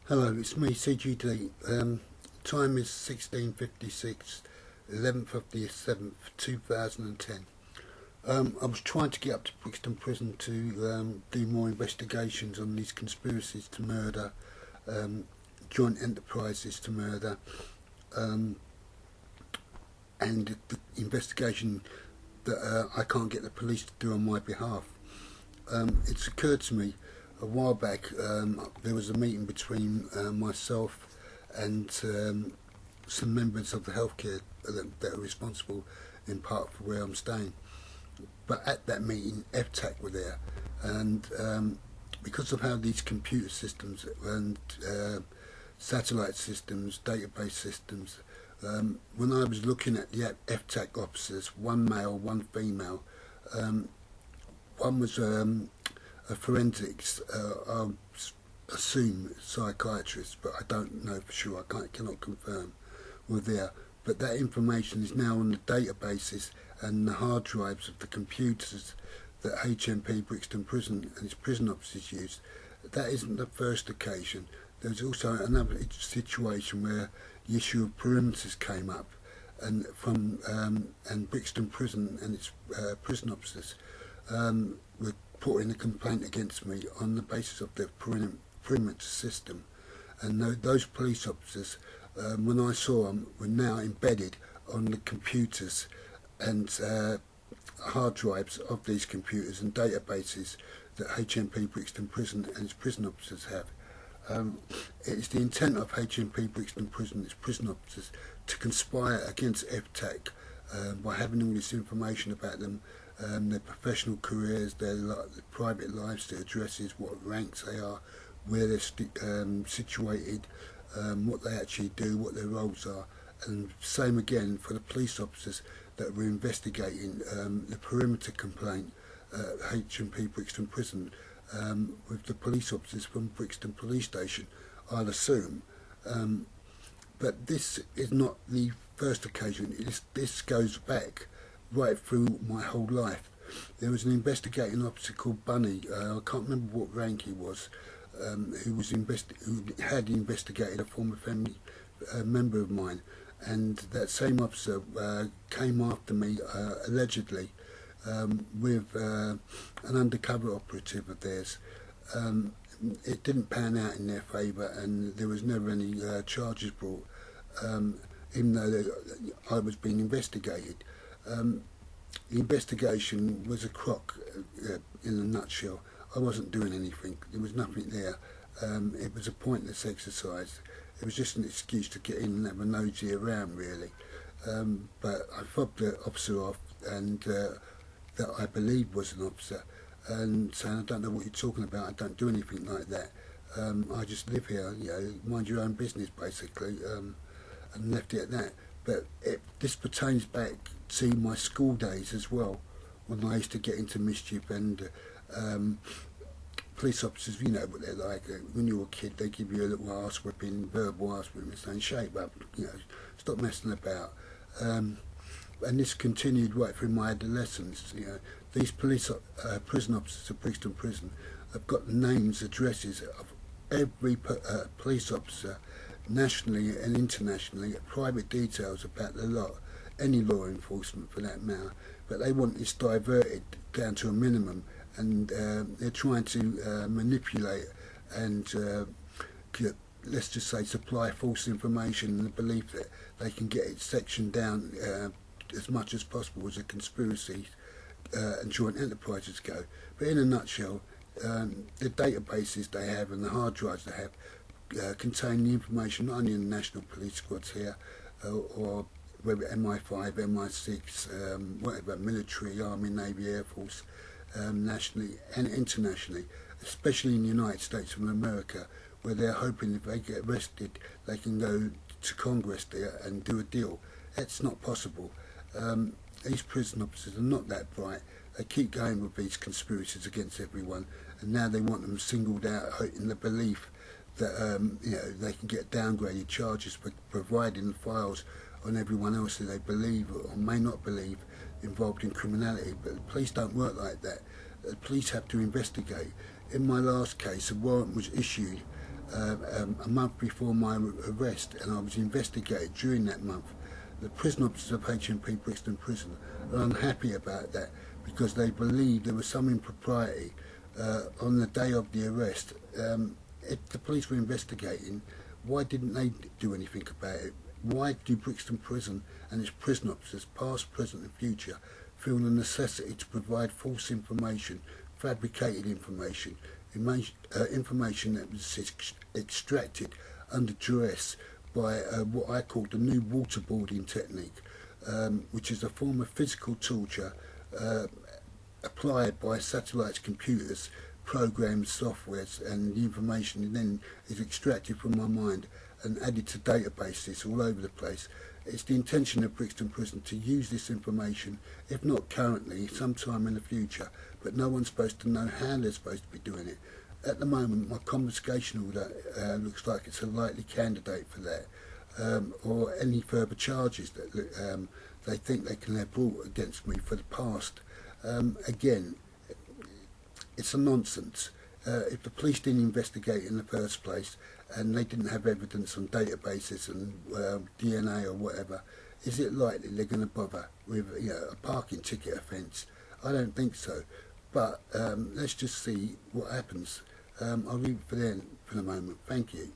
Hello, it's me, CGD. Time is 16:56, 11th of the 7th, 2010. I was trying to get up to Brixton Prison to do more investigations on these conspiracies to murder, joint enterprises to murder, um, and the investigation that I can't get the police to do on my behalf. It's occurred to me a while back. There was a meeting between myself and some members of the healthcare that are responsible in part for where I'm staying. But at that meeting, FTAC were there, and because of how these computer systems and satellite systems, database systems, when I was looking at the FTAC officers, one male, one female, one was a forensics, I assume psychiatrist, but I don't know for sure, cannot confirm, were there. But that information is now on the databases and the hard drives of the computers that HMP Brixton Prison and its prison officers use. That isn't the first occasion. There's also another situation where the issue of perimeters came up, and from and Brixton Prison and its prison officers were putting a complaint against me on the basis of the perimeter system. And those police officers, when I saw them, were now embedded on the computers and hard drives of these computers and databases that HMP Brixton Prison and its prison officers have. It is the intent of HMP Brixton Prison and its prison officers to conspire against FTAC by having all this information about them, their professional careers, their private lives, their addresses, what ranks they are, where they're situated, what they actually do, what their roles are. And same again for the police officers that were investigating the perimeter complaint at HMP Brixton Prison with the police officers from Brixton Police Station, I'll assume. But this is not the first occasion. This goes back right through my whole life. There was an investigating officer called Bunny, I can't remember what rank he was, who had investigated a former family member of mine, and that same officer came after me allegedly with an undercover operative of theirs. It didn't pan out in their favour, and there was never any charges brought, even though I was being investigated. The investigation was a crock in a nutshell. I wasn't doing anything. There was nothing there. It was a pointless exercise. It was just an excuse to get in and have a nosy around, really. But I fobbed the officer off, and that I believed was an officer, and saying, I don't know what you're talking about, I don't do anything like that. I just live here, mind your own business, basically, and left it at that. But this pertains back to my school days as well, when I used to get into mischief, and police officers, you know what they're like. When you're a kid, they give you a little arse whipping, verbal arse whipping, saying, shape up, stop messing about. And this continued right through my adolescence. These prison officers at Brixton Prison have got the names, addresses of every police officer, nationally and internationally, private details about the lot, any law enforcement for that matter. But they want this diverted down to a minimum, and they're trying to manipulate and let's just say supply false information in the belief that they can get it sectioned down as much as possible as a conspiracy and joint enterprises go. But in a nutshell, the databases they have and the hard drives they have contain the information not only in the national police squads here, or whether MI5, MI6, whatever, military, army, navy, air force, nationally and internationally, especially in the United States of America, where they're hoping if they get arrested they can go to Congress there and do a deal. That's not possible. These prison officers are not that bright. They keep going with these conspiracies against everyone, and now they want them singled out in the belief that they can get downgraded charges for providing the files on everyone else that they believe or may not believe involved in criminality. But the police don't work like that. The police have to investigate. In my last case, a warrant was issued a month before my arrest, and I was investigated during that month. The prison officers of HMP Brixton Prison are unhappy about that because they believe there was some impropriety on the day of the arrest. If the police were investigating, why didn't they do anything about it? Why do Brixton Prison and its prison officers, past, present and future, feel the necessity to provide false information, fabricated information, information that was extracted under duress by what I call the new waterboarding technique, which is a form of physical torture applied by satellites, computers, programs, softwares, and the information then is extracted from my mind and added to databases all over the place. It's the intention of Brixton Prison to use this information, if not currently, sometime in the future, but no one's supposed to know how they're supposed to be doing it. At the moment, my confiscation order looks like it's a likely candidate for that, or any further charges that they think they can have brought against me for the past. Again, it's a nonsense. If the police didn't investigate in the first place and they didn't have evidence on databases and DNA or whatever, is it likely they're going to bother with a parking ticket offence? I don't think so. But let's just see what happens. I'll leave it for then for the moment. Thank you.